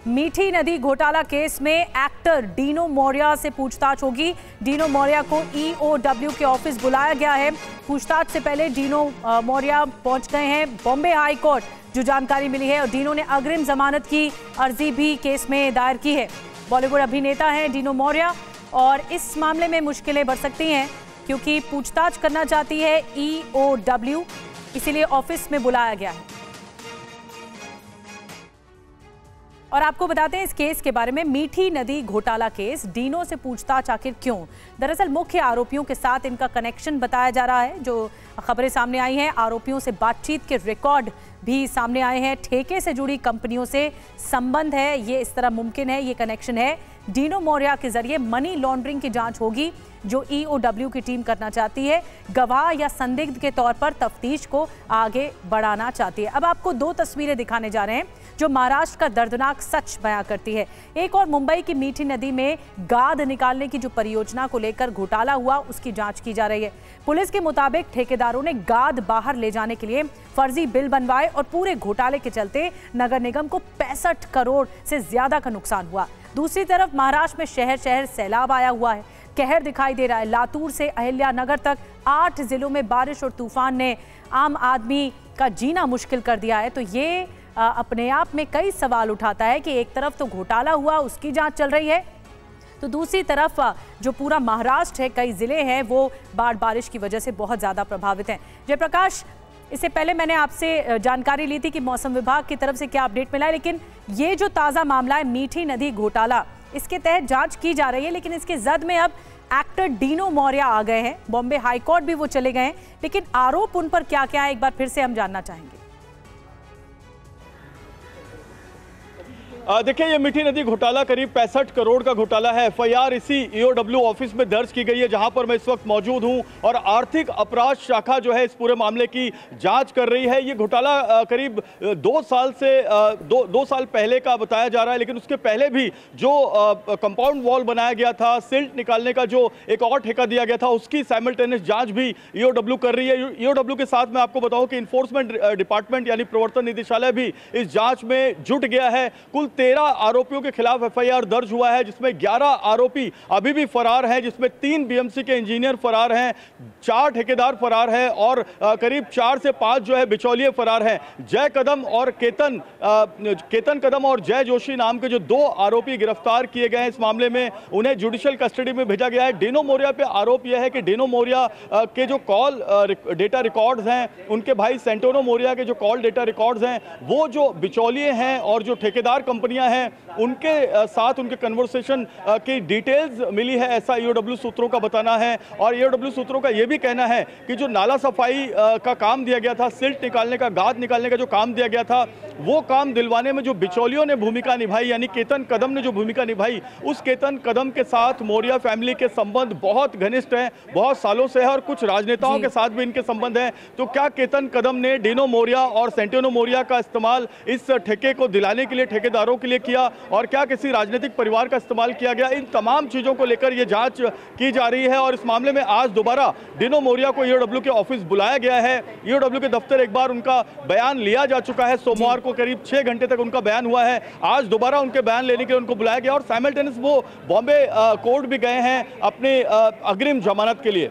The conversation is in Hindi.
मीठी नदी घोटाला केस में एक्टर डीनो मौर्या से पूछताछ होगी। डीनो मौर्या को ईओडब्ल्यू के ऑफिस बुलाया गया है। पूछताछ से पहले डीनो मौर्या पहुंच गए हैं बॉम्बे हाई कोर्ट, जो जानकारी मिली है। और डीनो ने अग्रिम जमानत की अर्जी भी केस में दायर की है। बॉलीवुड अभिनेता हैं डीनो मौर्या और इस मामले में मुश्किलें बढ़ सकती हैं क्योंकि पूछताछ करना चाहती है ईओडब्ल्यू, इसीलिए ऑफिस में बुलाया गया है। और आपको बताते हैं इस केस के बारे में, मीठी नदी घोटाला केस, डीनो से पूछताछ आखिर क्यों? दरअसल मुख्य आरोपियों के साथ इनका कनेक्शन बताया जा रहा है। जो खबरें सामने आई हैं, आरोपियों से बातचीत के रिकॉर्ड भी सामने आए हैं। ठेके से जुड़ी कंपनियों से संबंध है, ये इस तरह मुमकिन है, ये कनेक्शन है। डीनो मौर्या के जरिए मनी लॉन्ड्रिंग की जांच होगी जो ईओडब्ल्यू की टीम करना चाहती है। गवाह या संदिग्ध के तौर पर तफ्तीश को आगे बढ़ाना चाहती है। अब आपको दो तस्वीरें दिखाने जा रहे हैं जो महाराष्ट्र का दर्दनाक सच बयां करती है। एक और मुंबई की मीठी नदी में गाद निकालने की जो परियोजना को लेकर घोटाला हुआ, उसकी जांच की जा रही है। पुलिस के मुताबिक ठेकेदारों ने गाद बाहर ले जाने के लिए फर्जी बिल बनवाए और पूरे घोटाले के चलते नगर निगम को 65 करोड़ से ज्यादा का नुकसान हुआ। दूसरी तरफ महाराष्ट्र में शहर शहर सैलाब आया हुआ है, कहर दिखाई दे रहा है। लातूर से अहिल्यानगर तक 8 जिलों में बारिश और तूफान ने आम आदमी का जीना मुश्किल कर दिया है। तो ये अपने आप में कई सवाल उठाता है कि एक तरफ तो घोटाला हुआ, उसकी जांच चल रही है, तो दूसरी तरफ जो पूरा महाराष्ट्र है, कई जिले हैं वो बाढ़ बारिश की वजह से बहुत ज़्यादा प्रभावित हैं। जयप्रकाश, इससे पहले मैंने आपसे जानकारी ली थी कि मौसम विभाग की तरफ से क्या अपडेट मिला है, लेकिन ये जो ताज़ा मामला है मीठी नदी घोटाला, इसके तहत जांच की जा रही है। लेकिन इसके जद में अब एक्टर डीनो मौर्या आ गए हैं, बॉम्बे हाई कोर्ट भी वो चले गए हैं, लेकिन आरोप उन पर क्या क्या है एक बार फिर से हम जानना चाहेंगे। देखिए, ये मीठी नदी घोटाला करीब 65 करोड़ का घोटाला है। एफआईआर इसी ईओडब्ल्यू ऑफिस में दर्ज की गई है जहां पर मैं इस वक्त मौजूद हूं और आर्थिक अपराध शाखा जो है इस पूरे मामले की जांच कर रही है। ये घोटाला करीब 2 साल से दो साल पहले का बताया जा रहा है, लेकिन उसके पहले भी जो कंपाउंड वॉल बनाया गया था, सिल्ट निकालने का जो एक और ठेका दिया गया था, उसकी साइमल्टेनियस जांच भी ईओडब्ल्यू कर रही है। ईओडब्ल्यू के साथ मैं आपको बताऊं कि इन्फोर्समेंट डिपार्टमेंट यानी प्रवर्तन निदेशालय भी इस जांच में जुट गया है। कुल 13 आरोपियों के खिलाफ एफआईआर दर्ज हुआ है, जिसमें 11 आरोपी अभी भी फरार हैं, जिसमें 3 बीएमसी के इंजीनियर फरार हैं, 4 ठेकेदार फरार हैं और करीब 4 से 5 जो है बिचौलिए फरार हैं। जय कदम और केतन कदम और जय जोशी नाम के जो 2 आरोपी गिरफ्तार किए गए हैं इस मामले में, उन्हें जुडिशियल कस्टडी में भेजा गया है। डीनो मौर्या पे आरोप यह है कि डीनो मौर्या के जो कॉल डेटा रिकॉर्ड्स हैं, उनके भाई सेंटोनो मौर्या के जो कॉल डेटा रिकॉर्ड्स हैं, वो जो बिचौलिए हैं और जो ठेकेदार कंपनियां हैं, उनके साथ उनके कन्वर्सेशन की डिटेल्स मिली है, ऐसा ईओडब्ल्यू सूत्रों का बताना है। और ईओडब्ल्यू सूत्रों का यह भी कहना है कि जो नाला सफाई का काम दिया गया था, सिल्ट निकालने का, गाद निकालने का जो काम दिया गया था, वो काम दिलवाने में जो बिचौलियों ने भूमिका निभाई, यानी केतन कदम ने जो भूमिका निभाई, उस केतन कदम के साथ मौर्या फैमिली के संबंध बहुत घनिष्ठ हैं, बहुत सालों से है और कुछ राजनेताओं के साथ भी इनके संबंध हैं। तो क्या केतन कदम ने डीनो मौर्या और सेंटोनो मौर्या का इस्तेमाल इस ठेके को दिलाने के लिए, ठेकेदारों के लिए किया, और क्या किसी राजनीतिक परिवार का इस्तेमाल किया गया? इन तमाम चीजों को लेकर यह जांच की जा रही है। और इस मामले में आज दोबारा डीनो मौर्या को ईओडब्ल्यू के ऑफिस बुलाया गया है। ईओडब्ल्यू के दफ्तर एक बार उनका बयान लिया जा चुका है, सोमवार को करीब 6 घंटे तक उनका बयान हुआ है। आज दोबारा उनके बयान लेने के लिए उनको बुलाया गया और साइमल्टेनियस वो बॉम्बे कोर्ट भी गए हैं अपने अग्रिम जमानत के लिए।